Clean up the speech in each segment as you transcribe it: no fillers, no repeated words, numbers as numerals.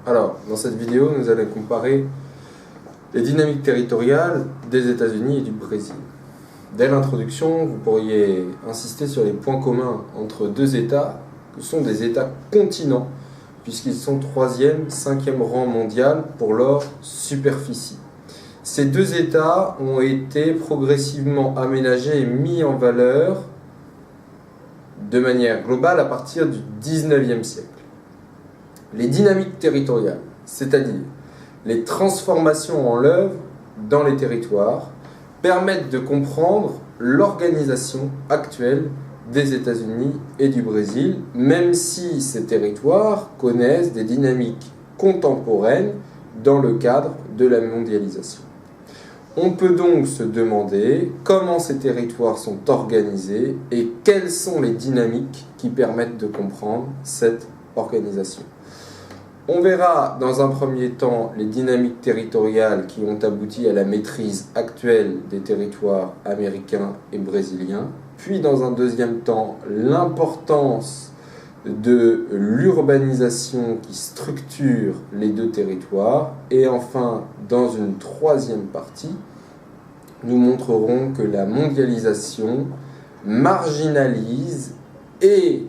Alors, dans cette vidéo, nous allons comparer les dynamiques territoriales des États-Unis et du Brésil. Dès l'introduction, vous pourriez insister sur les points communs entre deux États, que sont des États continents, puisqu'ils sont 3e, 5e rang mondial pour leur superficie. Ces deux États ont été progressivement aménagés et mis en valeur de manière globale à partir du 19e siècle. Les dynamiques territoriales, c'est-à-dire les transformations en l'œuvre dans les territoires, permettent de comprendre l'organisation actuelle des États-Unis et du Brésil, même si ces territoires connaissent des dynamiques contemporaines dans le cadre de la mondialisation. On peut donc se demander comment ces territoires sont organisés et quelles sont les dynamiques qui permettent de comprendre cette organisation. On verra dans un premier temps les dynamiques territoriales qui ont abouti à la maîtrise actuelle des territoires américains et brésiliens, puis dans un deuxième temps l'importance de l'urbanisation qui structure les deux territoires, et enfin dans une troisième partie, nous montrerons que la mondialisation marginalise et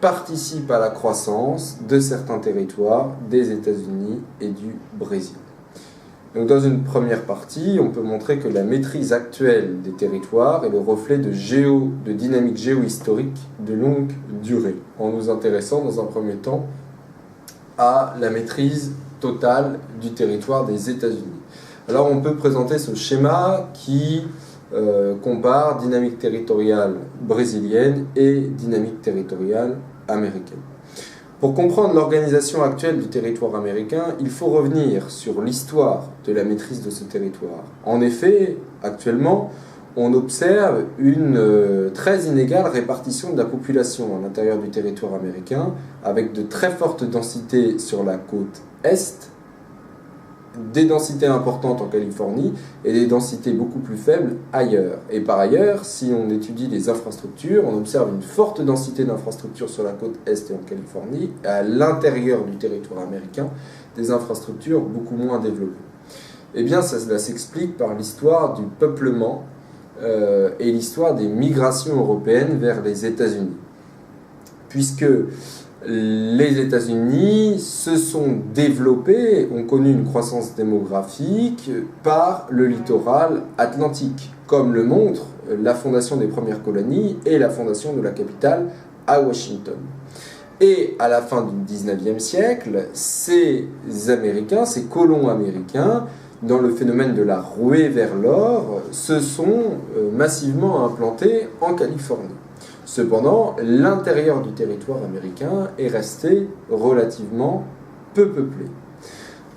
participe à la croissance de certains territoires des États-Unis et du Brésil. Donc dans une première partie, on peut montrer que la maîtrise actuelle des territoires est le reflet de dynamique géohistorique de longue durée, en nous intéressant dans un premier temps à la maîtrise totale du territoire des États-Unis. Alors on peut présenter ce schéma qui compare dynamique territoriale brésilienne et dynamique territoriale américaine. Pour comprendre l'organisation actuelle du territoire américain, il faut revenir sur l'histoire de la maîtrise de ce territoire. En effet, actuellement, on observe une très inégale répartition de la population à l'intérieur du territoire américain, avec de très fortes densités sur la côte est, des densités importantes en Californie et des densités beaucoup plus faibles ailleurs. Et par ailleurs, si on étudie les infrastructures, on observe une forte densité d'infrastructures sur la côte est et en Californie, et à l'intérieur du territoire américain, des infrastructures beaucoup moins développées. Eh bien, cela s'explique par l'histoire du peuplement et l'histoire des migrations européennes vers les États-Unis. Puisque les États-Unis se sont développés, ont connu une croissance démographique par le littoral atlantique, comme le montre la fondation des premières colonies et la fondation de la capitale à Washington. Et à la fin du 19e siècle, ces colons américains, dans le phénomène de la ruée vers l'or, se sont massivement implantés en Californie. Cependant, l'intérieur du territoire américain est resté relativement peu peuplé.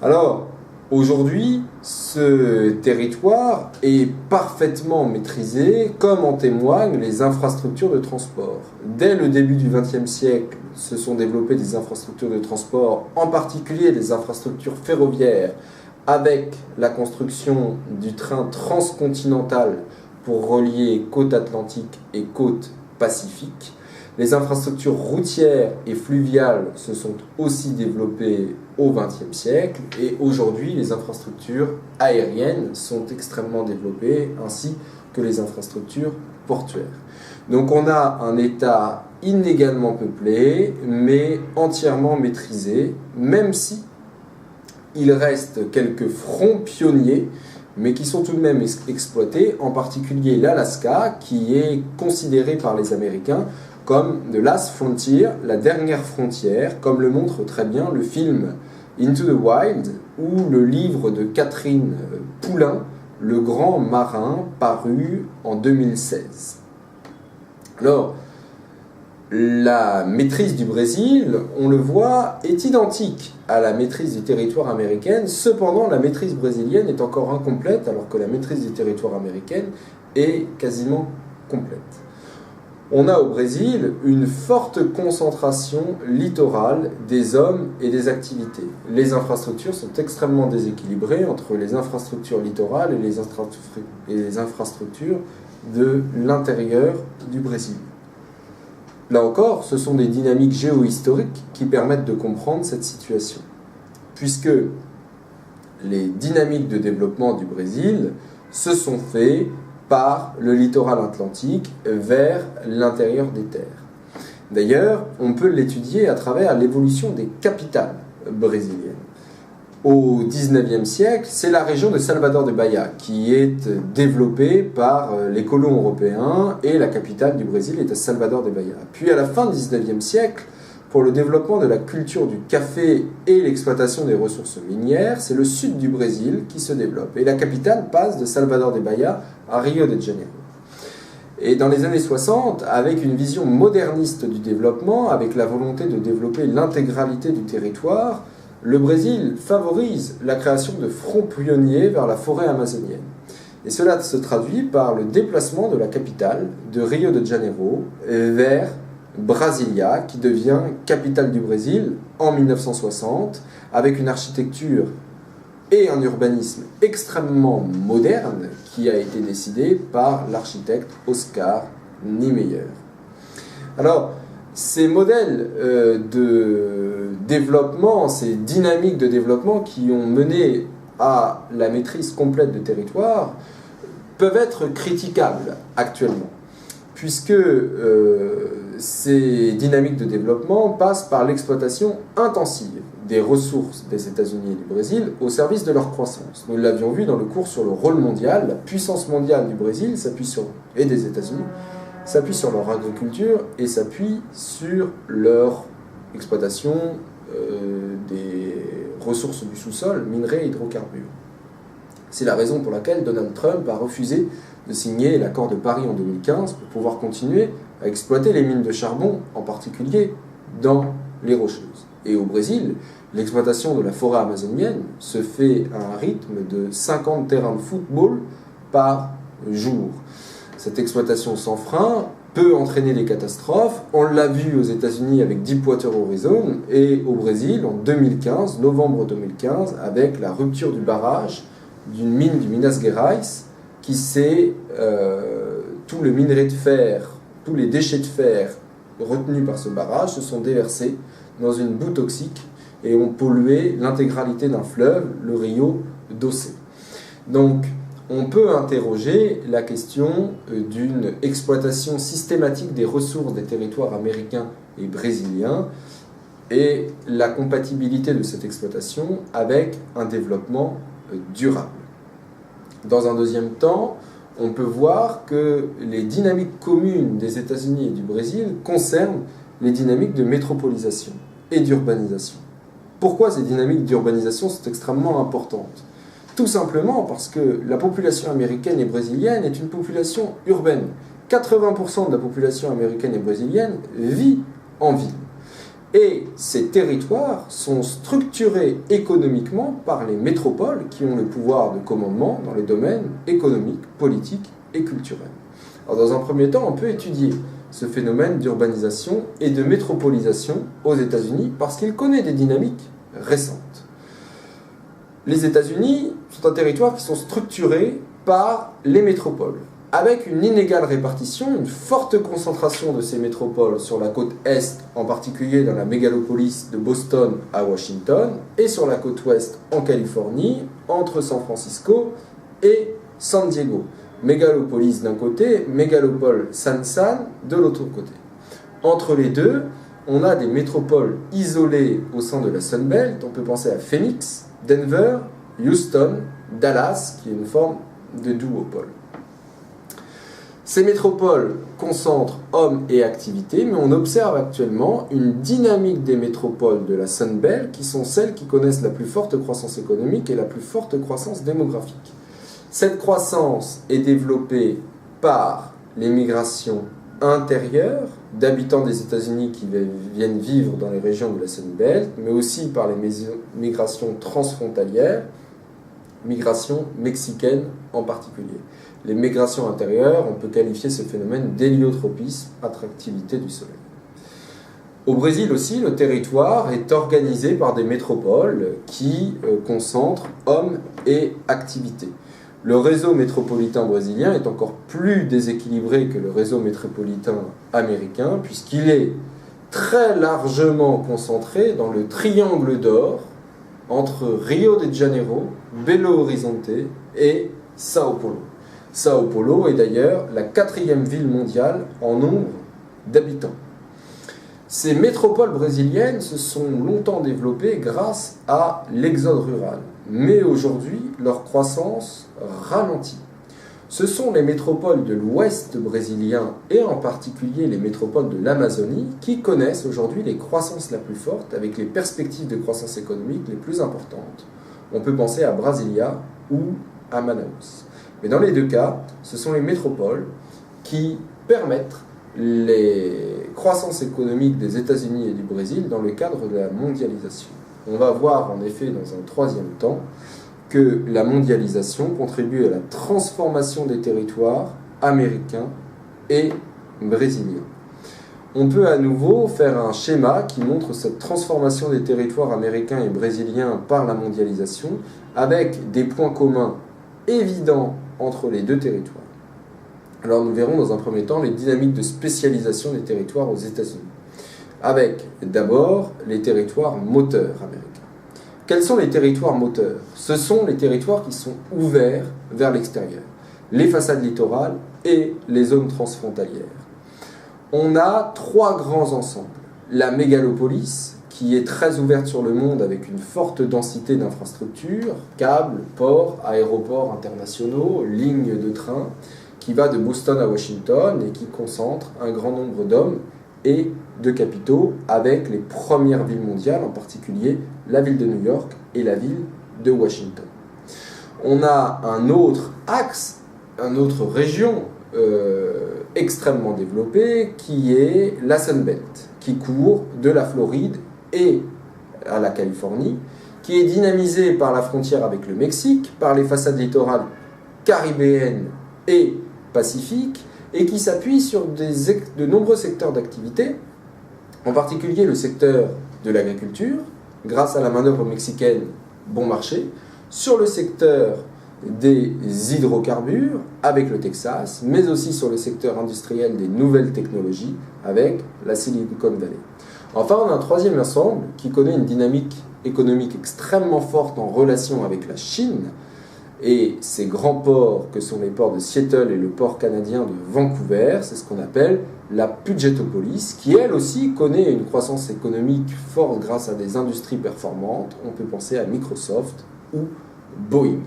Alors, aujourd'hui, ce territoire est parfaitement maîtrisé, comme en témoignent les infrastructures de transport. Dès le début du XXe siècle, se sont développées des infrastructures de transport, en particulier des infrastructures ferroviaires, avec la construction du train transcontinental pour relier côte atlantique et côte Pacifique. Les infrastructures routières et fluviales se sont aussi développées au XXe siècle, et aujourd'hui les infrastructures aériennes sont extrêmement développées, ainsi que les infrastructures portuaires. Donc on a un État inégalement peuplé, mais entièrement maîtrisé, même si il reste quelques fronts pionniers, mais qui sont tout de même exploités, en particulier l'Alaska, qui est considéré par les Américains comme the last frontier, la dernière frontière, comme le montre très bien le film Into the Wild ou le livre de Catherine Poulain, Le Grand Marin, paru en 2016. Alors, la maîtrise du Brésil, on le voit, est identique à la maîtrise du territoire américain. Cependant, la maîtrise brésilienne est encore incomplète, alors que la maîtrise du territoire américain est quasiment complète. On a au Brésil une forte concentration littorale des hommes et des activités. Les infrastructures sont extrêmement déséquilibrées entre les infrastructures littorales et les infrastructures de l'intérieur du Brésil. Là encore, ce sont des dynamiques géohistoriques qui permettent de comprendre cette situation, puisque les dynamiques de développement du Brésil se sont faites par le littoral atlantique vers l'intérieur des terres. D'ailleurs, on peut l'étudier à travers l'évolution des capitales brésiliennes. Au XIXe siècle, c'est la région de Salvador de Bahia qui est développée par les colons européens et la capitale du Brésil est à Salvador de Bahia. Puis à la fin du XIXe siècle, pour le développement de la culture du café et l'exploitation des ressources minières, c'est le sud du Brésil qui se développe. Et la capitale passe de Salvador de Bahia à Rio de Janeiro. Et dans les années 60, avec une vision moderniste du développement, avec la volonté de développer l'intégralité du territoire, le Brésil favorise la création de fronts pionniers vers la forêt amazonienne. Et cela se traduit par le déplacement de la capitale de Rio de Janeiro vers Brasilia, qui devient capitale du Brésil en 1960, avec une architecture et un urbanisme extrêmement moderne qui a été décidé par l'architecte Oscar Niemeyer. Alors, ces modèles de développement, ces dynamiques de développement qui ont mené à la maîtrise complète du territoire peuvent être critiquables actuellement, puisque ces dynamiques de développement passent par l'exploitation intensive des ressources des États-Unis et du Brésil au service de leur croissance. Nous l'avions vu dans le cours sur le rôle mondial, la puissance mondiale du Brésil et des États-Unis s'appuie sur leur agriculture et s'appuie sur leur exploitation des ressources du sous-sol, minerais et hydrocarbures. C'est la raison pour laquelle Donald Trump a refusé de signer l'accord de Paris en 2015 pour pouvoir continuer à exploiter les mines de charbon, en particulier dans les Rocheuses. Et au Brésil, l'exploitation de la forêt amazonienne se fait à un rythme de 50 terrains de football par jour. Cette exploitation sans frein peut entraîner des catastrophes. On l'a vu aux États-Unis avec Deepwater Horizon et au Brésil en 2015, novembre 2015, avec la rupture du barrage d'une mine du Minas Gerais qui s'est tout le minerai de fer, tous les déchets de fer retenus par ce barrage se sont déversés dans une boue toxique et ont pollué l'intégralité d'un fleuve, le Rio Doce. Donc, on peut interroger la question d'une exploitation systématique des ressources des territoires américains et brésiliens et la compatibilité de cette exploitation avec un développement durable. Dans un deuxième temps, on peut voir que les dynamiques communes des États-Unis et du Brésil concernent les dynamiques de métropolisation et d'urbanisation. Pourquoi ces dynamiques d'urbanisation sont extrêmement importantes ? Tout simplement parce que la population américaine et brésilienne est une population urbaine. 80% de la population américaine et brésilienne vit en ville. Et ces territoires sont structurés économiquement par les métropoles qui ont le pouvoir de commandement dans les domaines économiques, politiques et culturels. Alors dans un premier temps, on peut étudier ce phénomène d'urbanisation et de métropolisation aux États-Unis parce qu'il connaît des dynamiques récentes. Les États-Unis sont un territoire qui sont structurés par les métropoles, avec une inégale répartition, une forte concentration de ces métropoles sur la côte est, en particulier dans la mégalopolis de Boston à Washington, et sur la côte ouest en Californie, entre San Francisco et San Diego. Mégalopolis d'un côté, mégalopole San de l'autre côté. Entre les deux, on a des métropoles isolées au sein de la Sun Belt. On peut penser à Phoenix, Denver, Houston, Dallas, qui est une forme de duopole. Ces métropoles concentrent hommes et activités, mais on observe actuellement une dynamique des métropoles de la Sun Belt qui sont celles qui connaissent la plus forte croissance économique et la plus forte croissance démographique. Cette croissance est développée par les migrations intérieures d'habitants des États-Unis qui viennent vivre dans les régions de la Sun Belt, mais aussi par les migrations transfrontalières, migrations mexicaines en particulier. Les migrations intérieures, on peut qualifier ce phénomène d'héliotropisme, attractivité du soleil. Au Brésil aussi, le territoire est organisé par des métropoles qui concentrent hommes et activités. Le réseau métropolitain brésilien est encore plus déséquilibré que le réseau métropolitain américain, puisqu'il est très largement concentré dans le triangle d'or entre Rio de Janeiro, Belo Horizonte et Sao Paulo. Sao Paulo est d'ailleurs la 4e ville mondiale en nombre d'habitants. Ces métropoles brésiliennes se sont longtemps développées grâce à l'exode rural, mais aujourd'hui leur croissance ralentit. Ce sont les métropoles de l'ouest brésilien et en particulier les métropoles de l'Amazonie qui connaissent aujourd'hui les croissances la plus forte avec les perspectives de croissance économique les plus importantes. On peut penser à Brasilia ou à Manaus. Mais dans les deux cas, ce sont les métropoles qui permettent les croissances économiques des États-Unis et du Brésil dans le cadre de la mondialisation. On va voir en effet dans un troisième temps que la mondialisation contribue à la transformation des territoires américains et brésiliens. On peut à nouveau faire un schéma qui montre cette transformation des territoires américains et brésiliens par la mondialisation avec des points communs évidents entre les deux territoires. Alors nous verrons dans un premier temps les dynamiques de spécialisation des territoires aux États-Unis, avec d'abord les territoires moteurs américains. Quels sont les territoires moteurs? Ce sont les territoires qui sont ouverts vers l'extérieur, les façades littorales et les zones transfrontalières. On a 3 grands ensembles. La mégalopolis, qui est très ouverte sur le monde avec une forte densité d'infrastructures, câbles, ports, aéroports internationaux, lignes de train, qui va de Boston à Washington et qui concentre un grand nombre d'hommes et de capitaux avec les premières villes mondiales, en particulier la ville de New York et la ville de Washington. On a un autre axe, une autre région extrêmement développée qui est la Sunbelt, qui court de la Floride et à la Californie, qui est dynamisée par la frontière avec le Mexique, par les façades littorales caribéennes et pacifiques, et qui s'appuie sur de nombreux secteurs d'activité, en particulier le secteur de l'agriculture, grâce à la main-d'œuvre mexicaine bon marché, sur le secteur des hydrocarbures avec le Texas, mais aussi sur le secteur industriel des nouvelles technologies avec la Silicon Valley. Enfin, on a un troisième ensemble qui connaît une dynamique économique extrêmement forte en relation avec la Chine, et ces grands ports que sont les ports de Seattle et le port canadien de Vancouver, c'est ce qu'on appelle la Pudgetopolis, qui elle aussi connaît une croissance économique forte grâce à des industries performantes. On peut penser à Microsoft ou Boeing.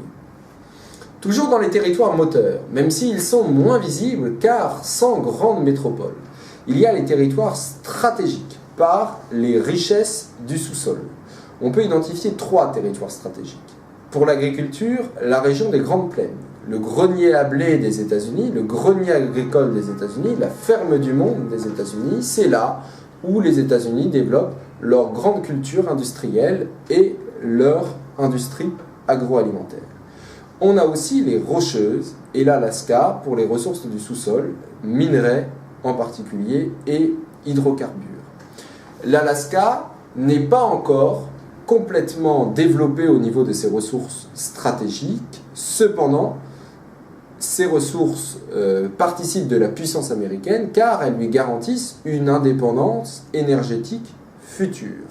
Toujours dans les territoires moteurs, même s'ils sont moins visibles car sans grande métropole, il y a les territoires stratégiques par les richesses du sous-sol. On peut identifier 3 territoires stratégiques. Pour l'agriculture, la région des Grandes Plaines, le grenier à blé des États-Unis, le grenier agricole des États-Unis, la ferme du monde des États-Unis, c'est là où les États-Unis développent leur grande culture industrielle et leur industrie agroalimentaire. On a aussi les Rocheuses et l'Alaska pour les ressources du sous-sol, minerais en particulier et hydrocarbures. L'Alaska n'est pas encore complètement développé au niveau de ses ressources stratégiques. Cependant, ces ressources participent de la puissance américaine car elles lui garantissent une indépendance énergétique future.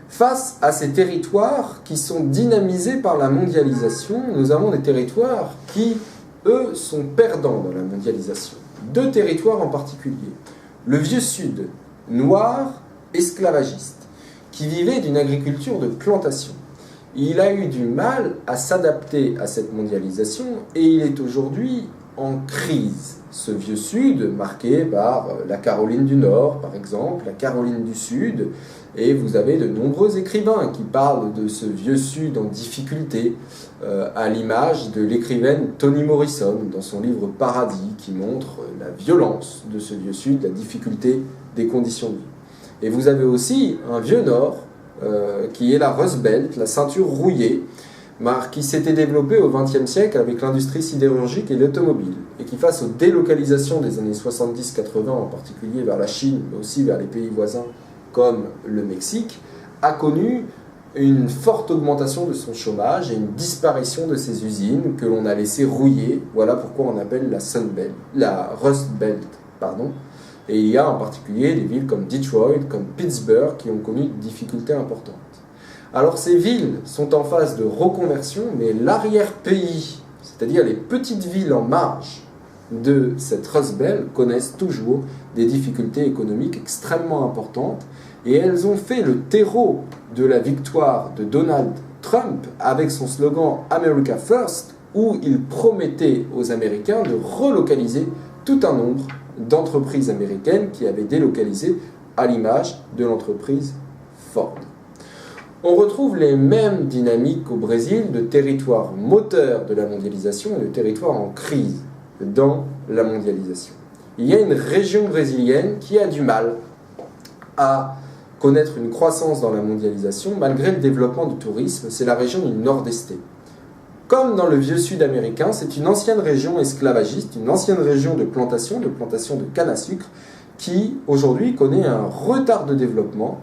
Face à ces territoires qui sont dynamisés par la mondialisation, nous avons des territoires qui, eux, sont perdants dans la mondialisation. 2 territoires en particulier. Le Vieux Sud, noir, esclavagiste, qui vivait d'une agriculture de plantation. Il a eu du mal à s'adapter à cette mondialisation et il est aujourd'hui en crise. Ce Vieux Sud, marqué par la Caroline du Nord, par exemple, la Caroline du Sud, et vous avez de nombreux écrivains qui parlent de ce Vieux Sud en difficulté, à l'image de l'écrivaine Toni Morrison dans son livre Paradis, qui montre la violence de ce Vieux Sud, la difficulté des conditions de vie. Et vous avez aussi un vieux nord, qui est la Rust Belt, la ceinture rouillée, qui s'était développée au XXe siècle avec l'industrie sidérurgique et l'automobile, et qui, face aux délocalisations des années 70-80, en particulier vers la Chine, mais aussi vers les pays voisins comme le Mexique, a connu une forte augmentation de son chômage et une disparition de ses usines que l'on a laissé rouiller. Voilà pourquoi on appelle la Rust Belt. Et il y a en particulier des villes comme Detroit, comme Pittsburgh qui ont connu des difficultés importantes. Alors ces villes sont en phase de reconversion, mais l'arrière-pays, c'est-à-dire les petites villes en marge de cette Rust Belt, connaissent toujours des difficultés économiques extrêmement importantes et elles ont fait le terreau de la victoire de Donald Trump avec son slogan America First, où il promettait aux Américains de relocaliser tout un nombre d'entreprises américaines qui avaient délocalisé à l'image de l'entreprise Ford. On retrouve les mêmes dynamiques au Brésil de territoire moteur de la mondialisation et de territoire en crise dans la mondialisation. Il y a une région brésilienne qui a du mal à connaître une croissance dans la mondialisation malgré le développement du tourisme, c'est la région du Nord-Est. Comme dans le vieux Sud américain, c'est une ancienne région esclavagiste, une ancienne région de plantation de canne à sucre, qui aujourd'hui connaît un retard de développement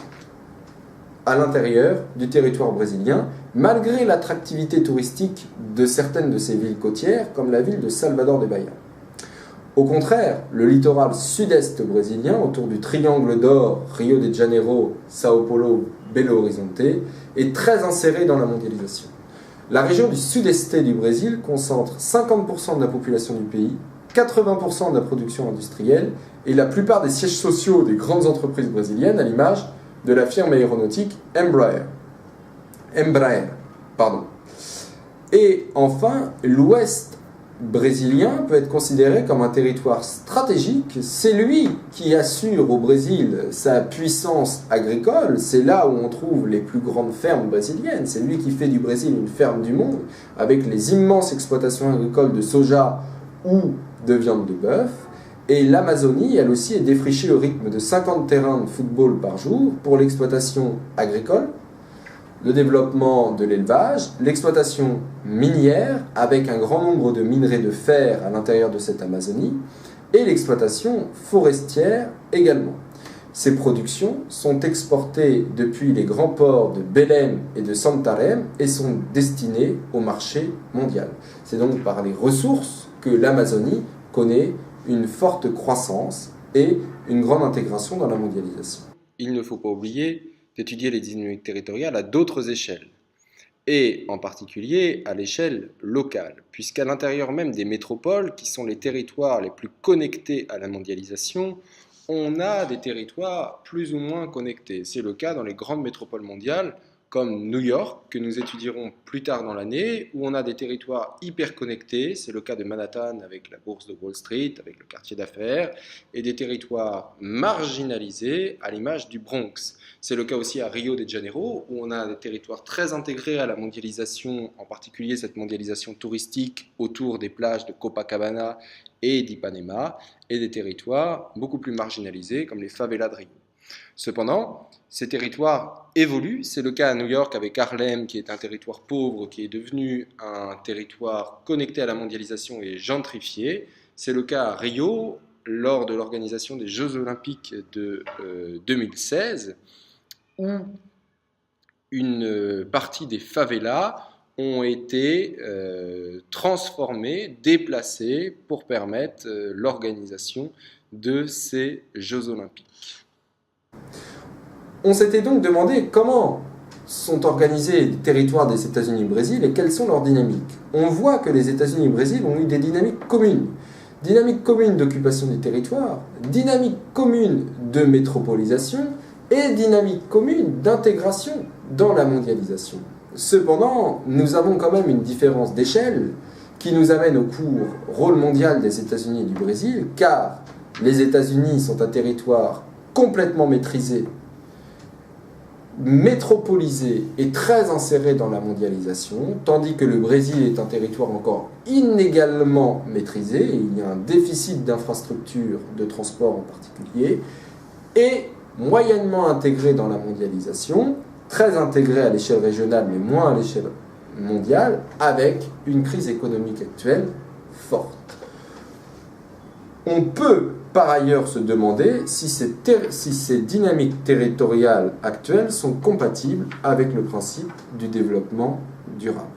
à l'intérieur du territoire brésilien, malgré l'attractivité touristique de certaines de ces villes côtières, comme la ville de Salvador de Bahia. Au contraire, le littoral sud-est brésilien, autour du triangle d'or, Rio de Janeiro, Sao Paulo, Belo Horizonte, est très inséré dans la mondialisation. La région du sud-est du Brésil concentre 50% de la population du pays, 80% de la production industrielle et la plupart des sièges sociaux des grandes entreprises brésiliennes, à l'image de la firme aéronautique Embraer. Et enfin, l'ouest brésilien peut être considéré comme un territoire stratégique. C'est lui qui assure au Brésil sa puissance agricole. C'est là où on trouve les plus grandes fermes brésiliennes. C'est lui qui fait du Brésil une ferme du monde, avec les immenses exploitations agricoles de soja ou de viande de bœuf. Et l'Amazonie, elle aussi, est défrichée au rythme de 50 terrains de football par jour pour l'exploitation agricole, le développement de l'élevage, l'exploitation minière, avec un grand nombre de minerais de fer à l'intérieur de cette Amazonie, et l'exploitation forestière également. Ces productions sont exportées depuis les grands ports de Belém et de Santarém et sont destinées au marché mondial. C'est donc par les ressources que l'Amazonie connaît une forte croissance et une grande intégration dans la mondialisation. Il ne faut pas oublier d'étudier les dynamiques territoriales à d'autres échelles, et en particulier à l'échelle locale, puisqu'à l'intérieur même des métropoles, qui sont les territoires les plus connectés à la mondialisation, on a des territoires plus ou moins connectés. C'est le cas dans les grandes métropoles mondiales, comme New York, que nous étudierons plus tard dans l'année, où on a des territoires hyper connectés, c'est le cas de Manhattan avec la bourse de Wall Street, avec le quartier d'affaires, et des territoires marginalisés à l'image du Bronx. C'est le cas aussi à Rio de Janeiro, où on a des territoires très intégrés à la mondialisation, en particulier cette mondialisation touristique autour des plages de Copacabana et d'Ipanema, et des territoires beaucoup plus marginalisés, comme les favelas de Rio. Cependant, ces territoires évoluent. C'est le cas à New York avec Harlem, qui est un territoire pauvre, qui est devenu un territoire connecté à la mondialisation et gentrifié. C'est le cas à Rio, lors de l'organisation des Jeux Olympiques de 2016, où une partie des favelas ont été transformées, déplacées pour permettre l'organisation de ces Jeux Olympiques. On s'était donc demandé comment sont organisés les territoires des États-Unis et du Brésil et quelles sont leurs dynamiques. On voit que les États-Unis et le Brésil ont eu des dynamiques communes. Dynamique commune d'occupation du territoire, dynamique commune de métropolisation et dynamique commune d'intégration dans la mondialisation. Cependant, nous avons quand même une différence d'échelle qui nous amène au court rôle mondial des États-Unis et du Brésil, car les États-Unis sont un territoire complètement maîtrisé, métropolisé et très inséré dans la mondialisation, tandis que le Brésil est un territoire encore inégalement maîtrisé, et il y a un déficit d'infrastructures de transport en particulier, et moyennement intégré dans la mondialisation, très intégré à l'échelle régionale mais moins à l'échelle mondiale, avec une crise économique actuelle forte. On peut par ailleurs se demander si ces dynamiques territoriales actuelles sont compatibles avec le principe du développement durable.